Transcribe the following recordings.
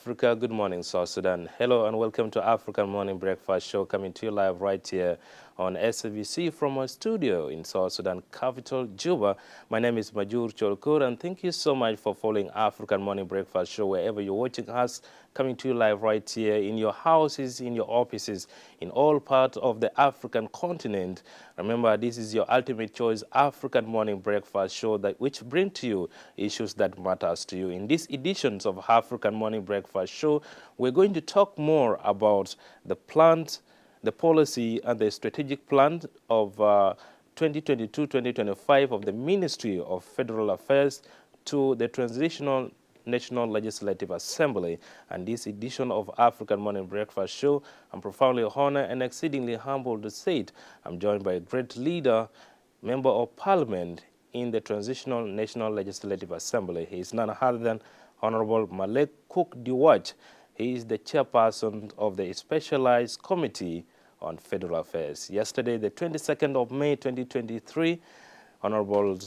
Africa. Good morning, South Sudan. Hello and welcome to African Morning Breakfast Show, coming to you live right here on SABC from our studio in South Sudan capital, Juba. My name is Majur Cholkur, and thank you so much for following African Morning Breakfast Show wherever you're watching us, coming to you live right here in your houses, in your offices, in all parts of the African continent. Remember, this is your ultimate choice African Morning Breakfast Show which bring to you issues that matters to you. In these editions of African Morning Breakfast Show, we're going to talk more about the plans, the policy and the strategic plan of 2022-2025 of the Ministry of Federal Affairs to the Transitional National Legislative Assembly. And this edition of African Morning Breakfast Show, I'm profoundly honored and exceedingly humbled to say it. I'm joined by a great leader, Member of Parliament in the Transitional National Legislative Assembly. He is none other than Honorable Malek Cook Diwaj. He is the chairperson of the Specialized Committee on Federal Affairs. Yesterday, the 22nd of May 2023, Honorable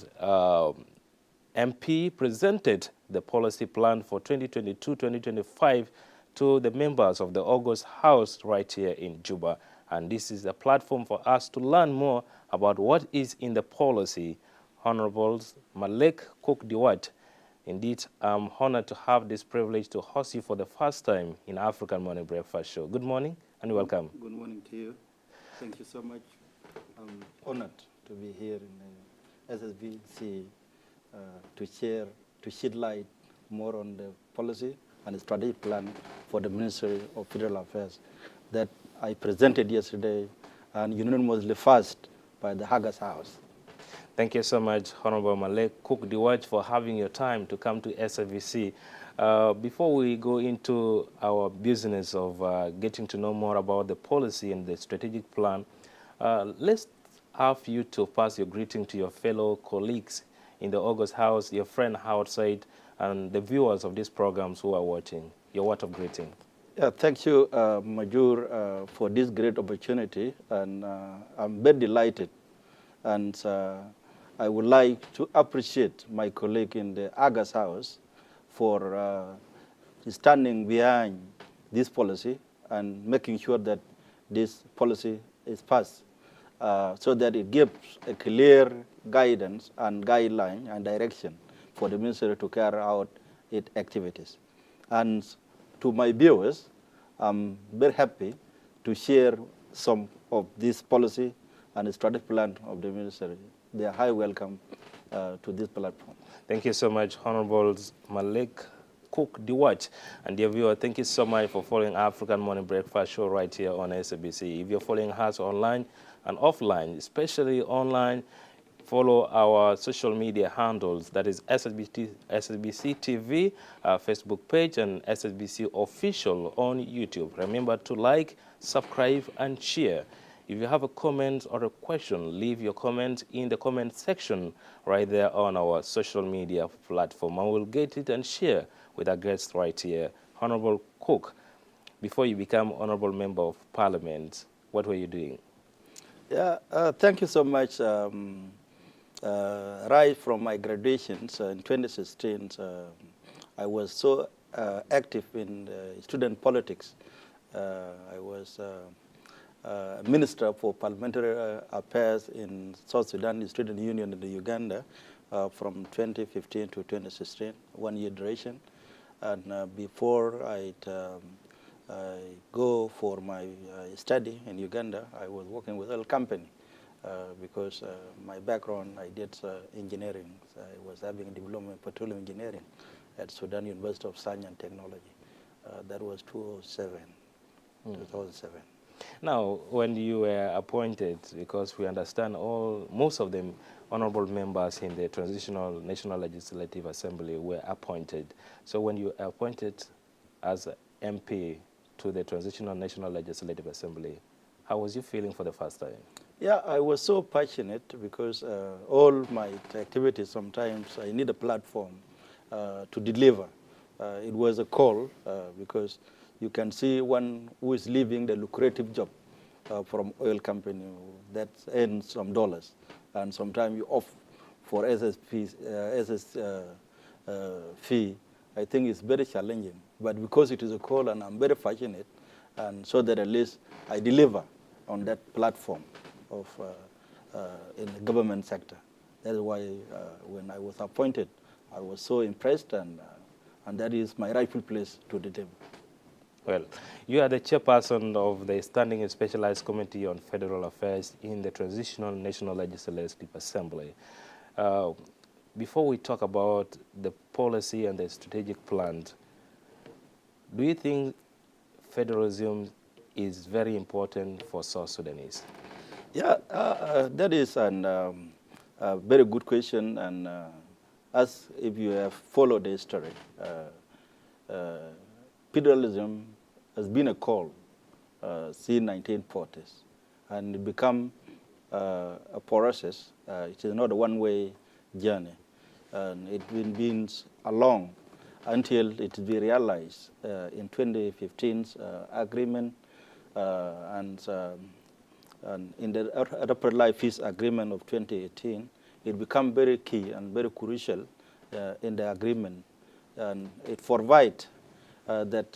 MP presented the policy plan for 2022-2025 to the members of the August House right here in Juba. And this is a platform for us to learn more about what is in the policy. Honorable Malek Cook Diwaj, indeed, I'm honored to have this privilege to host you for the first time in African Morning Breakfast Show. Good morning and welcome. Good morning to you. Thank you so much. I'm honored to be here in SSBC to shed light more on the policy and the strategic plan for the Ministry of Federal Affairs that I presented yesterday and unanimously passed by the Haggis House. Thank you so much, Honorable Malek Cook Diwaj, for having your time to come to SABC. Before we go into our business of getting to know more about the policy and the strategic plan, let's have you to pass your greeting to your fellow colleagues in the August House, your friend outside, and the viewers of these programs who are watching. Your word of greeting. Yeah, thank you, Majur, for this great opportunity, and I'm very delighted. And I would like to appreciate my colleague in the Agas House for standing behind this policy and making sure that this policy is passed so that it gives a clear guidance and guideline and direction for the ministry to carry out its activities. And to my viewers, I'm very happy to share some of this policy and the strategic plan of the ministry. They are highly welcome to this platform. Thank you so much, Honorable Malek Cook Diwaj. And dear viewer, thank you so much for following African Morning Breakfast Show right here on SABC. If you're following us online and offline, especially online, follow our social media handles, that is SSBC TV, Facebook page, and SSBC Official on YouTube. Remember to like, subscribe, and share. If you have a comment or a question, leave your comment in the comment section right there on our social media platform. And we'll get it and share with our guests right here. Honorable Cook, before you become Honorable Member of Parliament, what were you doing? Yeah, thank you so much. Right from my graduations in 2016, I was so active in student politics. I was Minister for Parliamentary Affairs in South Sudan Student Union in Uganda from 2015 to 2016, 1 year duration. And before I go for my study in Uganda, I was working with a company because my background, I did engineering. So I was having a diploma in petroleum engineering at Sudan University of Science and Technology. That was 2007. Now, when you were appointed, because we understand most of them honorable members in the Transitional National Legislative Assembly were appointed. So when you were appointed as MP to the Transitional National Legislative Assembly, how was you feeling for the first time? Yeah, I was so passionate because all my activities, sometimes I need a platform to deliver. It was a call because you can see one who is leaving the lucrative job from oil company that earns some dollars, and sometimes you off for SS fee I think it's very challenging. But because it is a call, and I'm very fortunate, and so that at least I deliver on that platform of in the government sector. That is why when I was appointed, I was so impressed, and that is my rightful place to the table. Well, you are the chairperson of the Standing and Specialized Committee on Federal Affairs in the Transitional National Legislative Assembly. Before we talk about the policy and the strategic plan, do you think federalism is very important for South Sudanese? Yeah, that is a very good question, and as if you have followed the history, federalism has been a call since 1940s, and it become a process. It is not a one-way journey, and it's been along until it be realized in 2015's agreement and in the Upper Life Peace Agreement of 2018. It become very key and very crucial in the agreement, and it provides that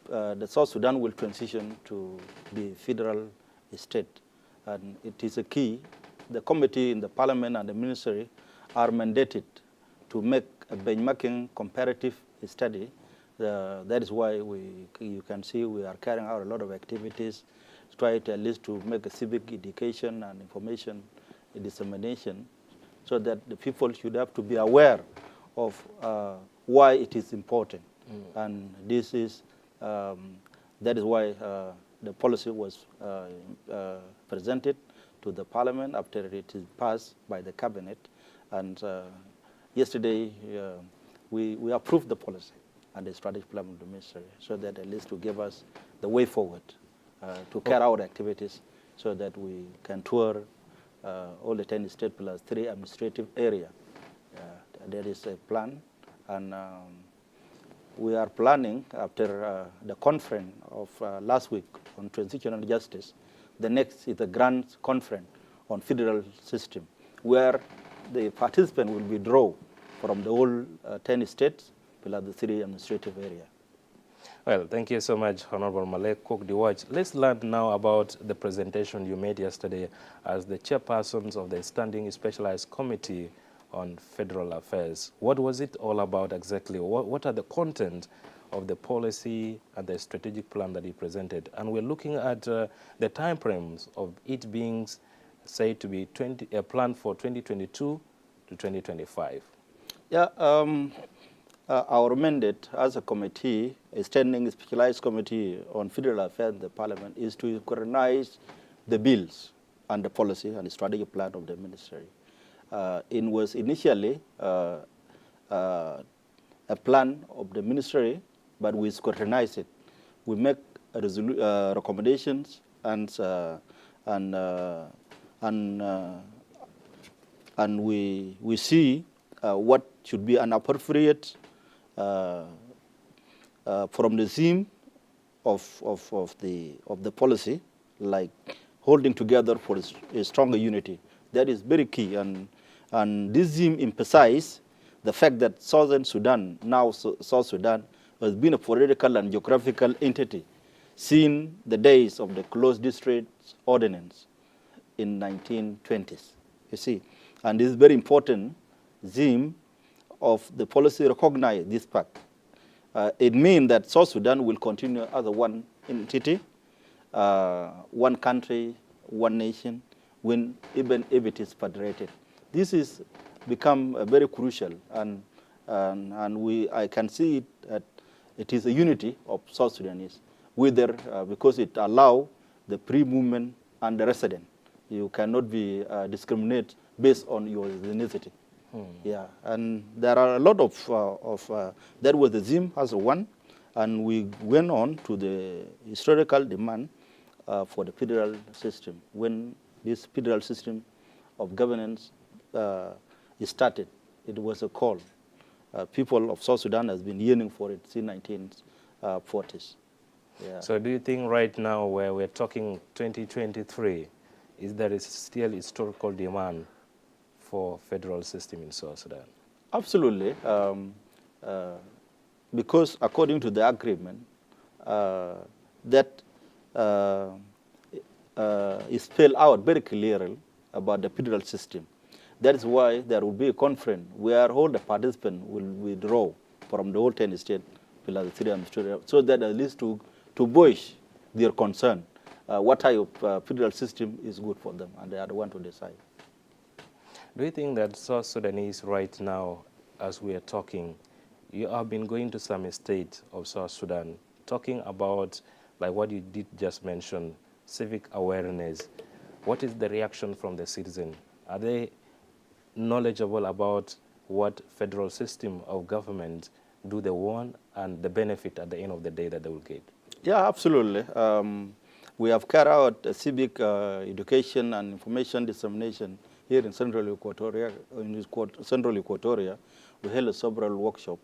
the South Sudan will transition to the federal state, and it is a key. The committee in the parliament and the ministry are mandated to make a benchmarking comparative study. That is why you can see we are carrying out a lot of activities, try to at least to make a civic education and information dissemination, so that the people should have to be aware of why it is important. And this is that is why the policy was presented to the parliament after it is passed by the cabinet. And yesterday we approved the policy and the strategic plan of the ministry, so that at least to give us the way forward to carry out activities, so that we can tour all the 10 state plus 3 administrative area. There is a plan, and we are planning after the conference of last week on transitional justice. The next is the grand conference on federal system, where the participants will be drawn from the whole 10 states plus the 3 administrative area. Well, thank you so much, Honorable Malek Cook-Dewaj. Let's learn now about the presentation you made yesterday as the chairpersons of the Standing Specialized Committee on Federal Affairs. What was it all about exactly? What are the content of the policy and the strategic plan that he presented? And we're looking at the time frames of it being said to be a plan for 2022 to 2025. Yeah, our mandate as a committee, a Standing Specialized Committee on Federal Affairs in the Parliament, is to scrutinize the bills and the policy and the strategic plan of the ministry. It was initially a plan of the ministry, but we scrutinize it. We make recommendations and we see what should be an appropriate from the theme of the policy, like holding together for a stronger unity. That is very key, and this theme emphasizes the fact that Southern Sudan, now South Sudan, has been a political and geographical entity since the days of the Closed Districts Ordinance in 1920s. You see, and this is very important theme of the policy recognize this fact. It means that South Sudan will continue as a one entity, one country, one nation, even if it is federated. This is become very crucial, and I can see it that it is a unity of South Sudanese, whether because it allows the pre-movement and the resident. You cannot be discriminated based on your ethnicity. Yeah, and there are a lot of that was the theme as one, and we went on to the historical demand for the federal system. When this federal system of governance started, it was a call. People of South Sudan has been yearning for it since 1940s. Yeah. So do you think right now, where we're talking 2023, is there is still historical demand for federal system in South Sudan? Absolutely. because according to the agreement, that is spelled out very clearly about the federal system. That is why there will be a conference where all the participants will withdraw from the whole 10 states plus the 3 administrative, so that at least to voice their concern, what type of federal system is good for them, and they are the one to decide. Do you think that South Sudanese right now, as we are talking, you have been going to some state of South Sudan, talking about, like what you did just mention, civic awareness. What is the reaction from the citizen? Are they knowledgeable about what federal system of government do they want and the benefit at the end of the day that they will get? Yeah, absolutely. We have carried out civic education and information dissemination here in Central Equatoria. We held several workshops.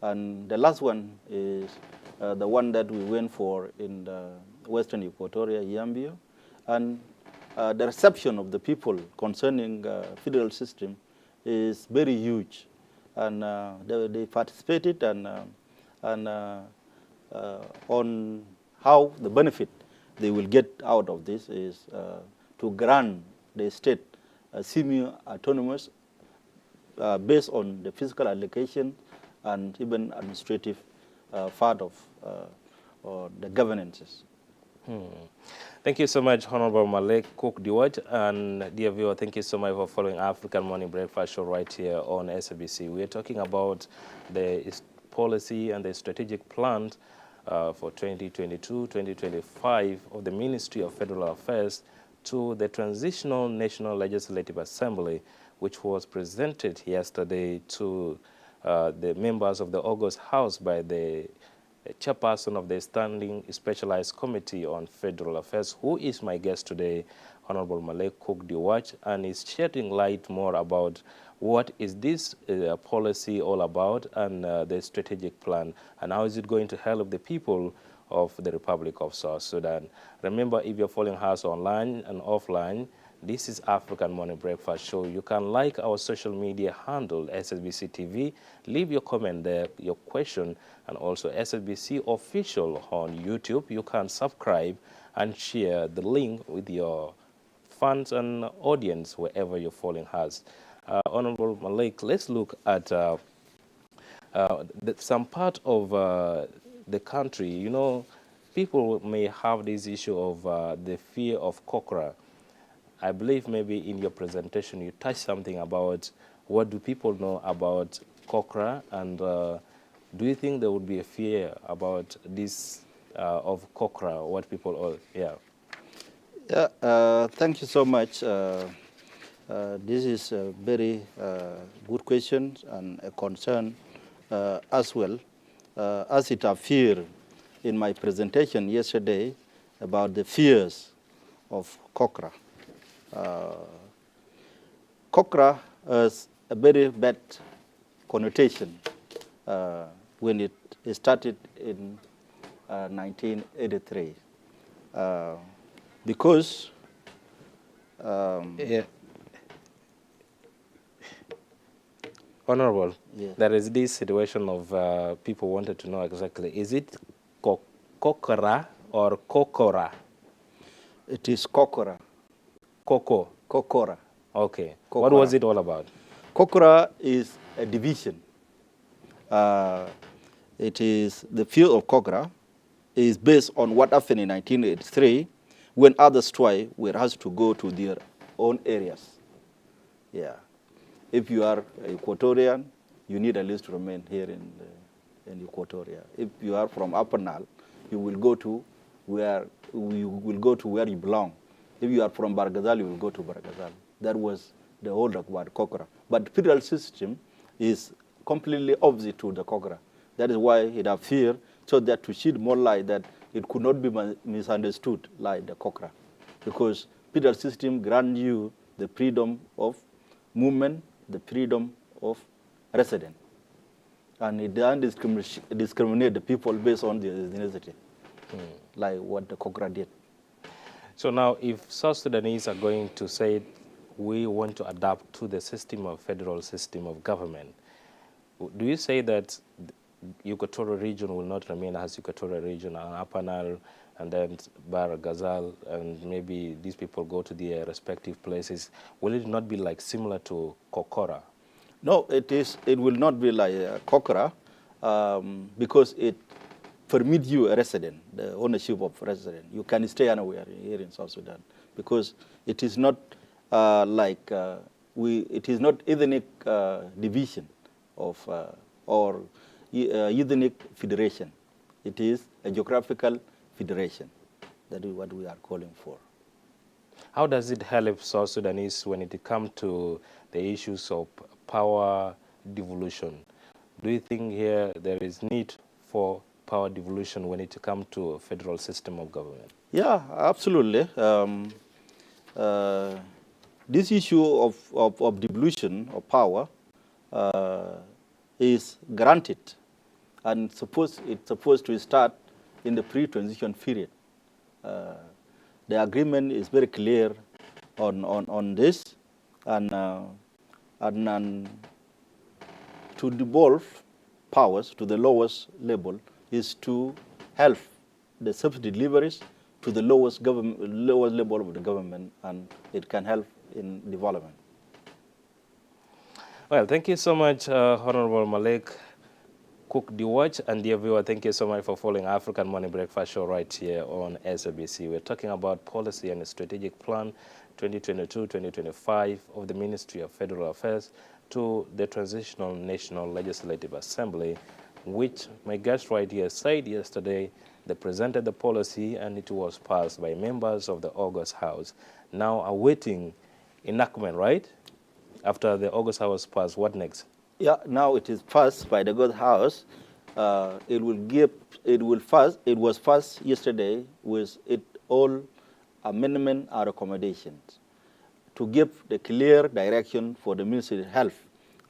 And the last one is the one that we went for in the Western Equatoria, Yambio. And the reception of the people concerning federal system is very huge. And they participated on how the benefit they will get out of this is to grant the state semi-autonomous based on the physical allocation and even administrative part of the governances. Thank you so much, Honorable Malek Cook Diwaj. And dear viewer, thank you so much for following African Morning Breakfast Show right here on SABC. We are talking about the policy and the strategic plan for 2022-2025 of the Ministry of Federal Affairs to the Transitional National Legislative Assembly, which was presented yesterday to the members of the August House by the chairperson of the Standing Specialized Committee on Federal Affairs, who is my guest today, Honorable Malek Cook Diwaj, and is shedding light more about what is this policy all about and the strategic plan, and how is it going to help the people of the Republic of South Sudan. Remember, if you're following us online and offline, this is African Morning Breakfast Show. You can like our social media handle, SSBC TV. Leave your comment there, your question, and also SSBC Official on YouTube. You can subscribe and share the link with your fans and audience wherever you're following us. Honorable Malek, let's look at some part of the country. You know, people may have this issue of the fear of Kokora. I believe maybe in your presentation you touched something about what do people know about Kokora, and do you think there would be a fear about this of Kokora, what people all, yeah. Yeah, thank you so much. This is a very good question and a concern as well, as it appeared in my presentation yesterday about the fears of Kokora. Kokora has a very bad connotation when it started in 1983, because yeah. Honorable, yeah. There is this situation of people wanted to know exactly, is it Kokora or Kokora? It is Kokora. Kokora. Okay. Kokora. What was it all about? Kokora is a division. It is the field of Kokora is based on what happened in 1983 when others were asked to go to their own areas. Yeah. If you are Equatorian, you need at least to remain here in Equatoria. If you are from Upper Nile, you will go to where you belong. If you are from Bargazal, you will go to Bargazal. That was the old word, Kokora. But the federal system is completely opposite to the Kokora. That is why it appeared, so that to shed more light that it could not be misunderstood like the Kokora. Because federal system grants you the freedom of movement, the freedom of residence. And it doesn't discriminate the people based on their ethnicity, like what the Kokora did. So now, if South Sudanese are going to say we want to adapt to the system of federal system of government, Do you say that Equatorial region will not remain as Equatorial region and Upper Nile and then Bar Ghazal, and maybe these people go to their respective places? Will it not be like similar to Kokora? No, it will not be like Kokora because it permits you a resident, the ownership of resident. You can stay anywhere here in South Sudan because it is not it is not ethnic division of or ethnic federation. It is a geographical federation. That is what we are calling for. How does it help South Sudanese when it comes to the issues of power devolution? Do you think here there is need for power devolution when it comes to a federal system of government? Yeah, absolutely. This issue of devolution of power is granted, and it's supposed to start in the pre-transition period. The agreement is very clear on this, and to devolve powers to the lowest level is to help the service deliveries to the lowest level of the government, and it can help in development. Well, thank you so much, Honorable Malik Cook Diwach, and dear viewer, thank you so much for following African Morning Breakfast Show right here on SABC. We're talking about policy and strategic plan 2022-2025 of the Ministry of Federal Affairs to the Transitional National Legislative Assembly, which my guest right here said yesterday they presented the policy and it was passed by members of the August House. Now awaiting enactment, right? After the August House passed, what next? Yeah, now it is passed by the God House. It was passed yesterday with it all amendment or recommendations to give the clear direction for the Ministry of Health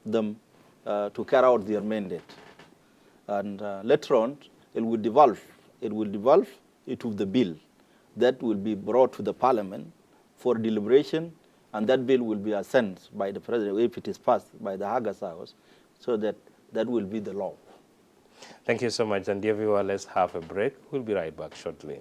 them to carry out their mandate. And later on, it will devolve into the bill that will be brought to the Parliament for deliberation, and that bill will be assented by the President if it is passed by the August House, so that will be the law. Thank you so much. And dear viewer, let's have a break. We'll be right back shortly.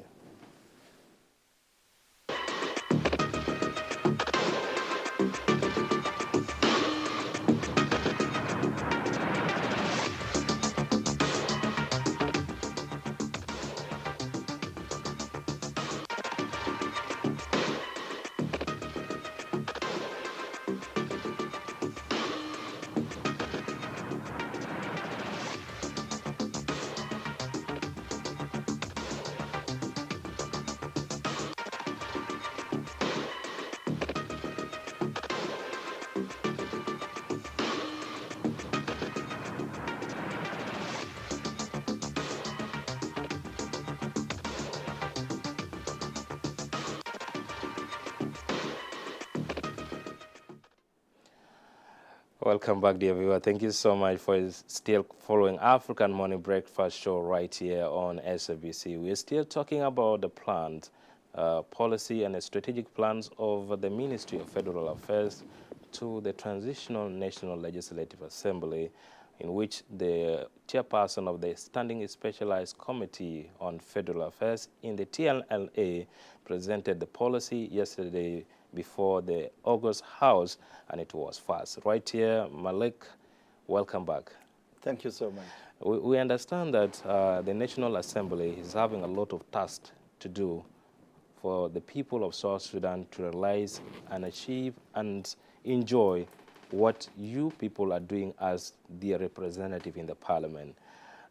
Welcome back, dear viewer. Thank you so much for still following African Morning Breakfast Show right here on SABC. We're still talking about the plans, policy and strategic plans of the Ministry of Federal Affairs to the Transitional National Legislative Assembly, in which the chairperson of the Standing Specialized Committee on Federal Affairs in the TNLA presented the policy yesterday before the August House, and it was fast. Right here, Malik, welcome back. Thank you so much. We understand that the National Assembly is having a lot of tasks to do for the people of South Sudan to realize and achieve and enjoy what you people are doing as their representative in the parliament.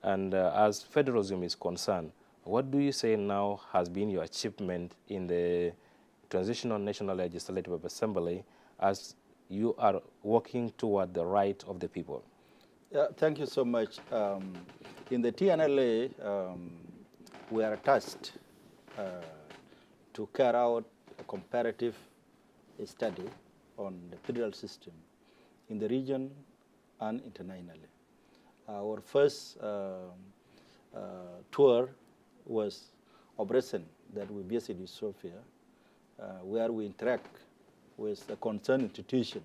And as federalism is concerned, what do you say now has been your achievement in the Transitional National Legislative Assembly as you are working toward the right of the people? Yeah, thank you so much. In the TNLA, we are tasked to carry out a comparative study on the federal system in the region and internationally. Our first tour was operation that we visited in Sofia, where we interact with the concerned institutions.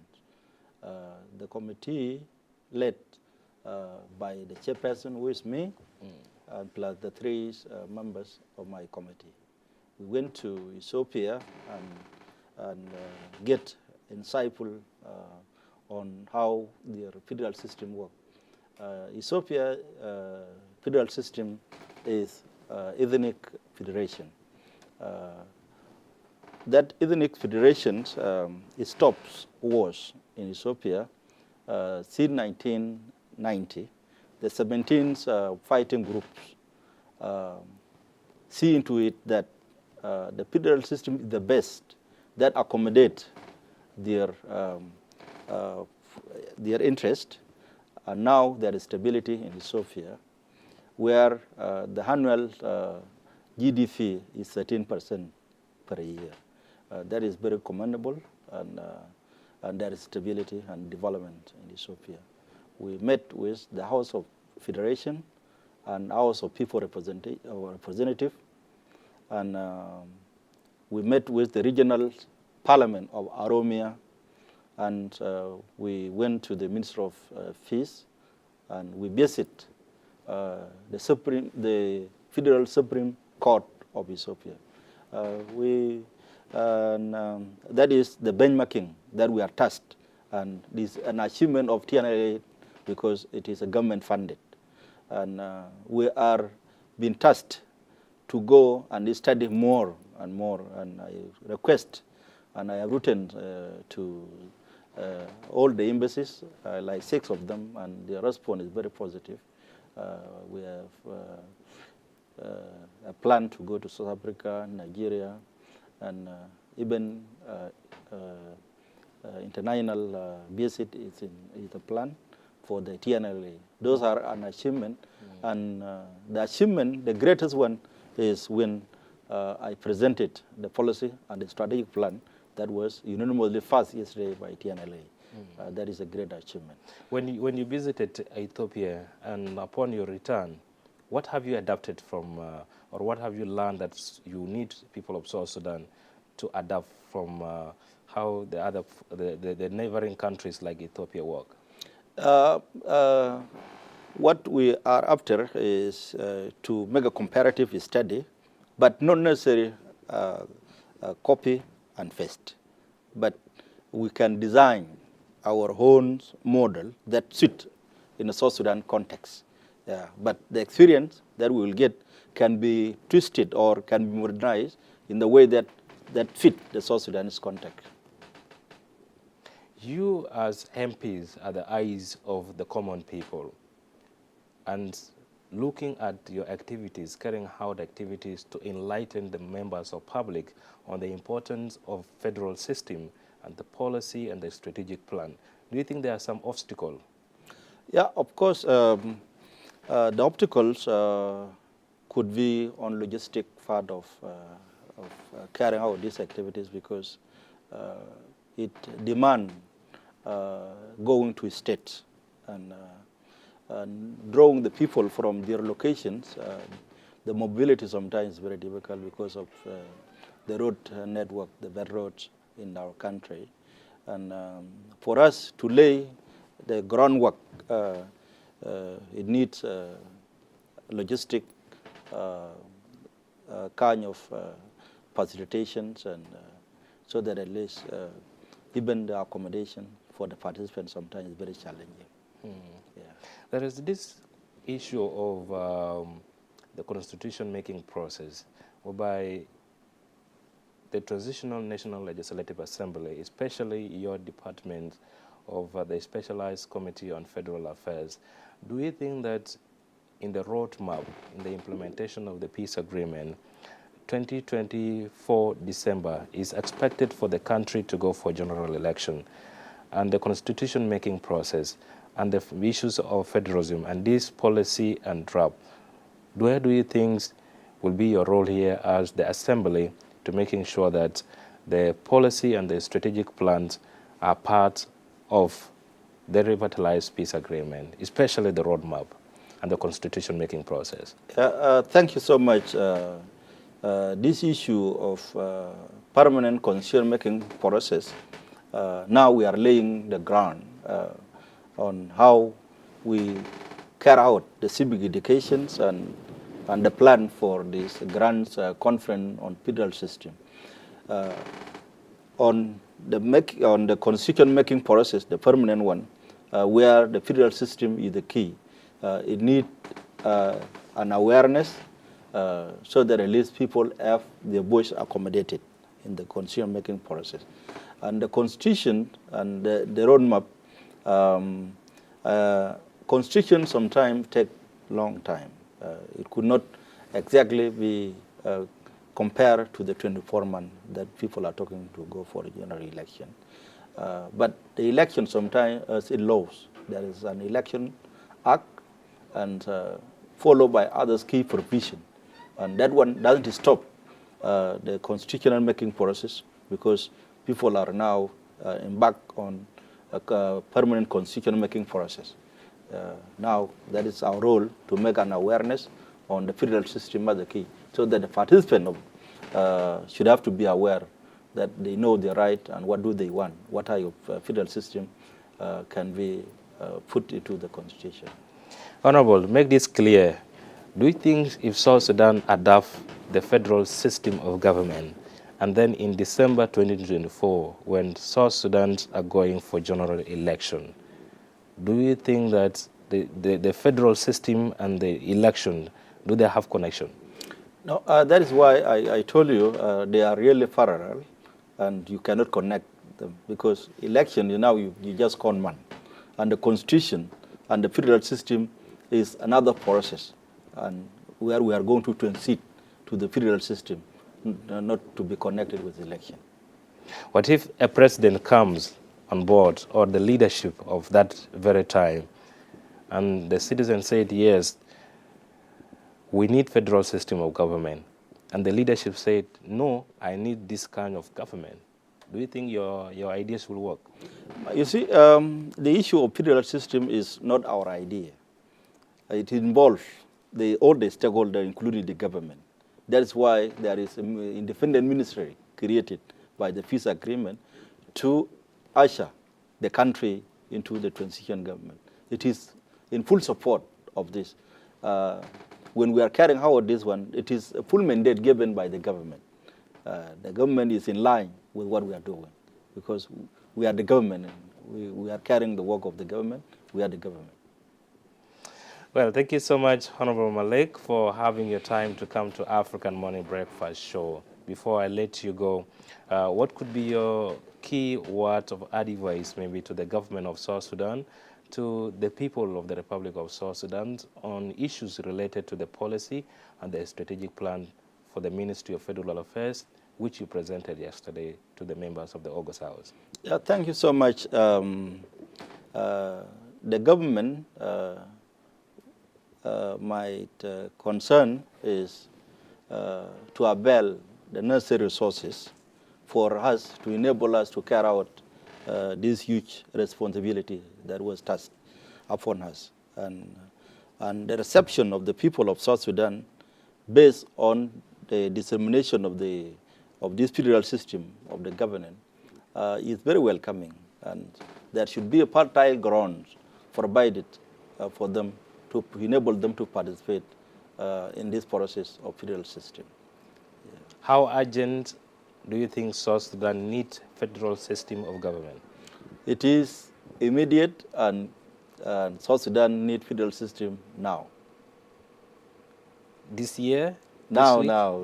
The committee led by the chairperson, who is me, and plus the three members of my committee. We went to Ethiopia and get insightful on how their federal system works. Ethiopia federal system is ethnic federation. That ethnic federation it stops wars in Ethiopia since 1990. The 17 fighting groups see into it that the federal system is the best that accommodate their interest. And now there is stability in Ethiopia, where the annual GDP is 13% per year. That is very commendable, and there is stability and development in Ethiopia. We met with the House of Federation and House of People Representative, and we met with the regional parliament of Oromia, and we went to the Minister of Peace, and we visit the Federal Supreme Court of Ethiopia. That is the benchmarking that we are tasked, and this is an achievement of TNLA because it is a government funded. And we are being tasked to go and study more and more, and I request, and I have written to all the embassies, like 6 of them, and the response is very positive. We have a plan to go to South Africa, Nigeria, and even international visit is a plan for the TNLA. Those are an achievement, and the achievement, the greatest one, is when I presented the policy and the strategic plan that was unanimously passed yesterday by TNLA. That is a great achievement. When you visited Ethiopia and upon your return, what have you adapted from, or what have you learned that you need people of South Sudan to adapt from how the neighboring countries like Ethiopia work? What we are after is to make a comparative study, but not necessarily copy and paste. But we can design our own model that suit in a South Sudan context. But the experience that we will get can be twisted or can be modernized in the way that fit the South Sudanese context. You as MPs are the eyes of the common people, and looking at your activities, carrying out activities to enlighten the members of public on the importance of federal system and the policy and the strategic plan. Do you think there are some obstacles? Yeah, of course, the obstacles could be on logistic part of carrying out these activities, because it demands going to states and drawing the people from their locations. The mobility sometimes is very difficult because of the road network, the bad roads in our country. And for us to lay the groundwork, it needs logistic kind of facilitations, and so that at least even the accommodation for the participants sometimes is very challenging. Yeah. There is this issue of the constitution-making process, whereby the Transitional National Legislative Assembly, especially your department of the Specialized Committee on Federal Affairs, do you think that in the roadmap, in the implementation of the peace agreement, 2024 December is expected for the country to go for general election, and the constitution-making process and the issues of federalism and this policy and draft, where do you think will be your role here as the Assembly to making sure that the policy and the strategic plans are part of the revitalized peace agreement, especially the roadmap and the constitution-making process? Thank you so much. This issue of permanent constitution-making process, now we are laying the ground on how we carry out the civic educations and the plan for this grand conference on federal system. On the constitution making process, the permanent one, where the federal system is the key. It needs an awareness so that at least people have their voice accommodated in the constitution making process. And the constitution and the roadmap, constitution sometimes take long time. It could not exactly be compared to the 24 months that people are talking to go for a general election. But the election sometimes it laws. There is an election act and followed by other key provisions. And that one doesn't stop the constitutional making process because people are now embarked on a permanent constitutional making process. Now that is our role to make an awareness on the federal system as the key, so that the participant should have to be aware that they know their right and what do they want, what type of federal system can be put into the constitution. Honorable, make this clear. Do you think if South Sudan adopt the federal system of government, and then in December 2024, when South Sudan's are going for general election, do you think that the federal system and the election, do they have connection? No, that is why I told you they are really parallel, and you cannot connect them because election, you just count one, and the constitution and the federal system is another process, and where we are going to transit to the federal system, not to be connected with election. What if a president comes on board or the leadership of that very time, and the citizens said, yes, we need federal system of government, and the leadership said, no, I need this kind of government? Do you think your ideas will work? You see, the issue of federal system is not our idea. It involves all the stakeholders, including the government. That's why there is an independent ministry created by the peace agreement to usher the country into the transition government. It is in full support of this. When we are carrying out this one, it is a full mandate given by the government. The government is in line with what we are doing because we are the government. And we are carrying the work of the government. We are the government. Well, thank you so much, Honorable Malik, for having your time to come to African Morning Breakfast Show. Before I let you go, what could be your key words of advice maybe to the government of South Sudan, to the people of the Republic of South Sudan on issues related to the policy and the strategic plan for the Ministry of Federal Affairs, which you presented yesterday to the members of the August House? Yeah, thank you so much. The government, my concern is to avail the necessary resources for us to enable us to carry out this huge responsibility that was tasked upon us. And the reception of the people of South Sudan based on the dissemination of this federal system of the government is very welcoming. And there should be a fertile ground provided for them to enable them to participate in this process of federal system. Yeah. How urgent do you think South Sudan needs federal system of government? It is immediate, and South Sudan needs federal system now. This year? Now.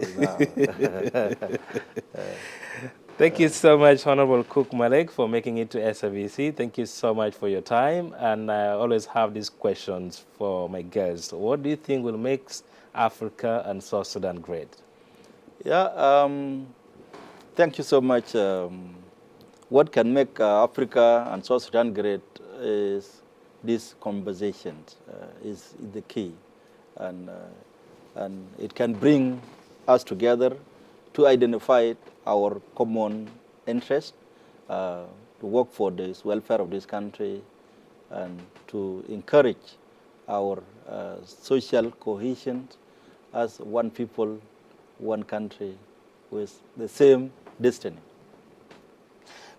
Thank you so much, Honorable Cook Malek, for making it to SABC. Thank you so much for your time. And I always have these questions for my guests. What do you think will make Africa and South Sudan great? Yeah, thank you so much. What can make Africa and South Sudan great is this conversation is the key. And it can bring us together to identify our common interest, to work for the welfare of this country, and to encourage our social cohesion as one people, one country with the same destiny.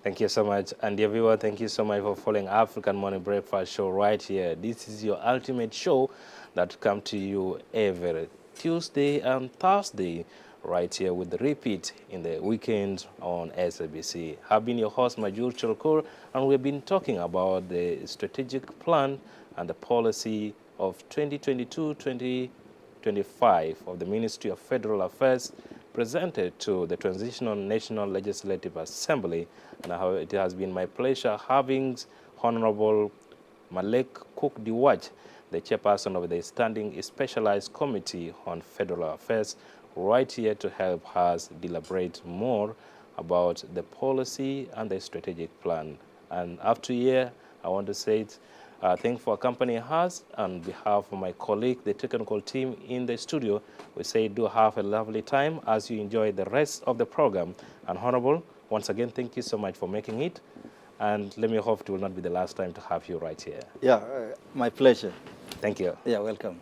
Thank you so much. And dear viewer, thank you so much for following African Morning Breakfast Show right here. This is your ultimate show that comes to you every Tuesday and Thursday right here with the repeat in the weekends on SABC. I've been your host, Majur Cholkur, and we've been talking about the strategic plan and the policy of 2022-2025 of the Ministry of Federal Affairs presented to the Transitional National Legislative Assembly. And it has been my pleasure having Honorable Malek Cook Diwaj, the chairperson of the Standing Specialized Committee on Federal Affairs, right here to help us deliberate more about the policy and the strategic plan. And after here, I want to say thank you for accompanying us. On behalf of my colleague, the technical team in the studio, we say do have a lovely time as you enjoy the rest of the program. And Honorable, once again, thank you so much for making it. And let me hope it will not be the last time to have you right here. Yeah, my pleasure. Thank you. Yeah, welcome.